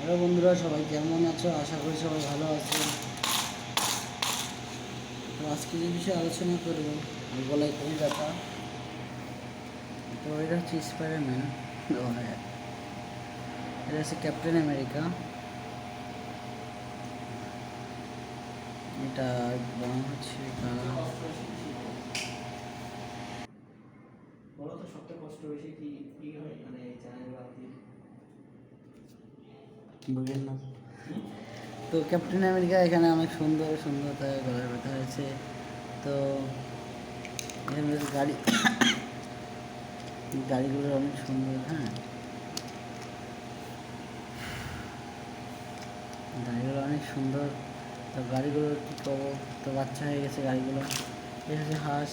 Hello বন্ধুরা, সবাই কেমন আছো? আশা করি সবাই ভালো আছো। তো আজকে যে বিষয়ে আলোচনা করবো, আমি গলায় খুবই ব্যথা। তো এটা হচ্ছে স্পাইডারম্যান, এটা হচ্ছে ক্যাপ্টেন আমেরিকা। এটা বানানো হচ্ছে বলো তো সবথেকে কষ্ট বেশি কি কি হয় মানে এই চ্যানেল বাদ দিয়ে বুঝলেন না। তো ক্যাপ্টেন আমেরিকা এখানে অনেক সুন্দর সুন্দর তার গলায় ব্যথা হয়েছে। তো এখানে গাড়িগুলো অনেক সুন্দর। হ্যাঁ, গাড়িগুলো অনেক সুন্দর। তো গাড়িগুলো কী করবো, তো বাচ্চা হয়ে গেছে গাড়িগুলো। এটা হচ্ছে হাঁস।